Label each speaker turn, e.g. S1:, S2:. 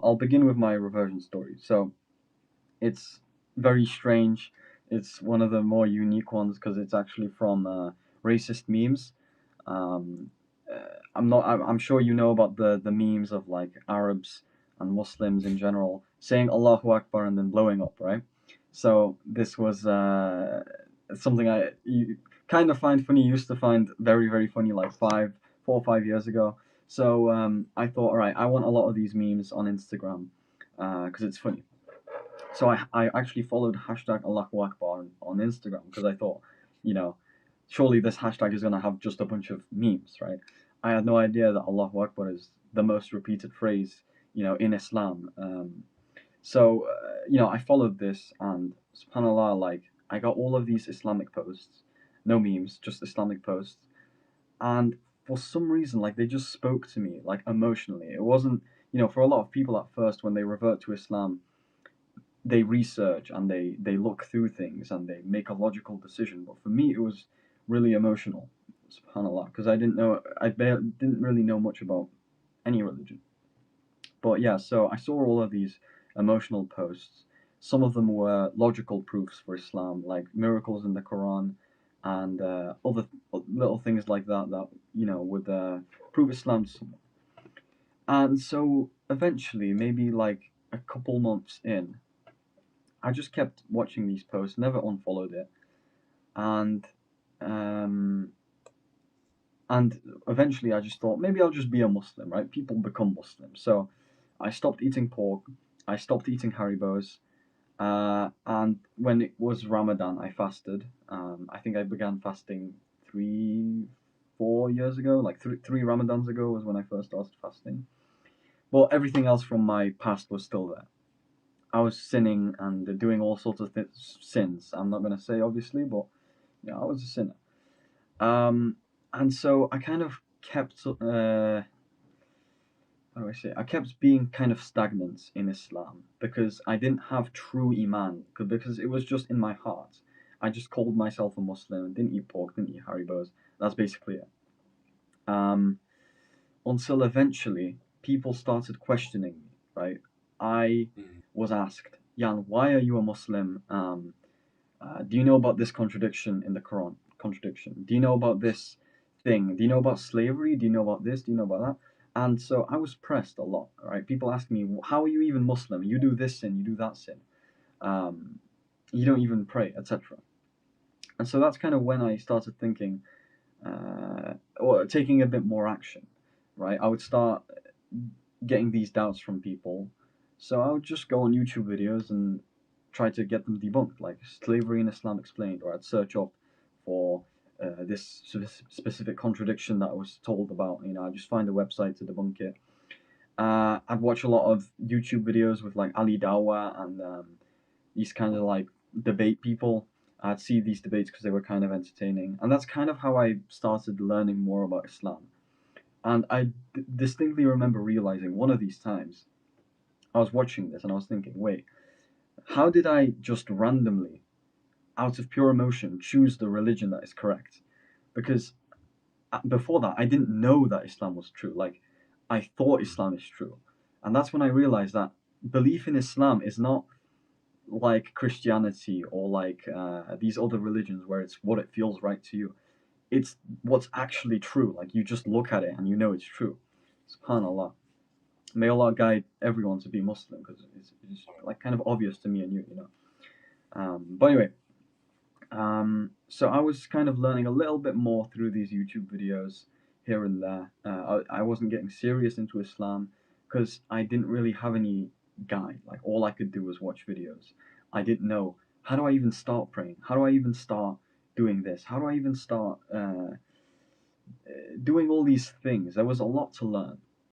S1: I'll begin with my reversion story. So it's very strange. It's one of the more unique ones because it's actually from racist memes. Um, I'm not. I'm sure you know about the memes of like Arabs and Muslims in general saying Allahu Akbar and then blowing up, right? So this was something kind of find funny. Used to find very funny like 4 or 5 years ago. So I thought, all right, I want a lot of these memes on Instagram because it's funny. So I actually followed hashtag Allahu Akbar on Instagram because I thought, you know, surely this hashtag is gonna have just a bunch of memes, right? I had no idea that Allahu Akbar is the most repeated phrase, in Islam. I followed this, and subhanallah, like I got all of these Islamic posts, no memes, just Islamic posts, and for some reason, like they just spoke to me, like emotionally. It wasn't, for a lot of people at first when they revert to Islam, they research and they look through things and they make a logical decision. But for me, it was really emotional, subhanallah, because didn't really know much about any religion. But yeah, so I saw all of these emotional posts. Some of them were logical proofs for Islam, like miracles in the Quran and other little things like that would prove Islam to someone. And so eventually, maybe like a couple months in, I just kept watching these posts, never unfollowed it, and um, and eventually I just thought maybe I'll just be a Muslim, right? People become Muslims, so I stopped eating pork, I stopped eating Haribos, and when it was Ramadan, I fasted. I think I began fasting 4 years ago, like three Ramadans ago was when I first started fasting. But everything else from my past was still there. I was sinning and doing all sorts of sins. I'm not going to say obviously, but yeah, I was a sinner. Um, and so I kind of kept, how do I say? I kept being kind of stagnant in Islam because I didn't have true iman, because it was just in my heart. I just called myself a Muslim, didn't eat pork, didn't eat haribos. That's basically it. Um, until eventually people started questioning me. Right? I was asked, Jan, why are you a Muslim? Do you know about this contradiction in the Quran? Contradiction. Do you know about this thing? Do you know about slavery? Do you know about this? Do you know about that? And so I was pressed a lot. Right? People ask me, how are you even Muslim? You do this sin, you do that sin. Um, you don't even pray, etc. And so that's kind of when I started thinking, or taking a bit more action. Right? I would start getting these doubts from people. So I would just go on YouTube videos and try to get them debunked, like slavery in Islam explained, or I'd search up for this specific contradiction that I was told about. I'd just find a website to debunk it. I'd watch a lot of YouTube videos with like Ali Dawa and these kind of like debate people. I'd see these debates because they were kind of entertaining, and that's kind of how I started learning more about Islam. And I distinctly remember realizing one of these times I was watching this and I was thinking, wait, how did I just randomly, out of pure emotion, choose the religion that is correct? Because before that, I didn't know that Islam was true. Like, I thought Islam is true. And that's when I realized that belief in Islam is not like Christianity or like these other religions where it's what it feels right to you. It's what's actually true. Like, you just look at it and you know it's true. SubhanAllah. May Allah guide everyone to be Muslim because it's like kind of obvious to me and you. But anyway, so I was kind of learning a little bit more through these YouTube videos here and there. I wasn't getting serious into Islam because I didn't really have any guide. Like all I could do was watch videos. I didn't know, how do I even start praying? How do I even start doing this? How do I even start doing all these things? There was a lot to learn.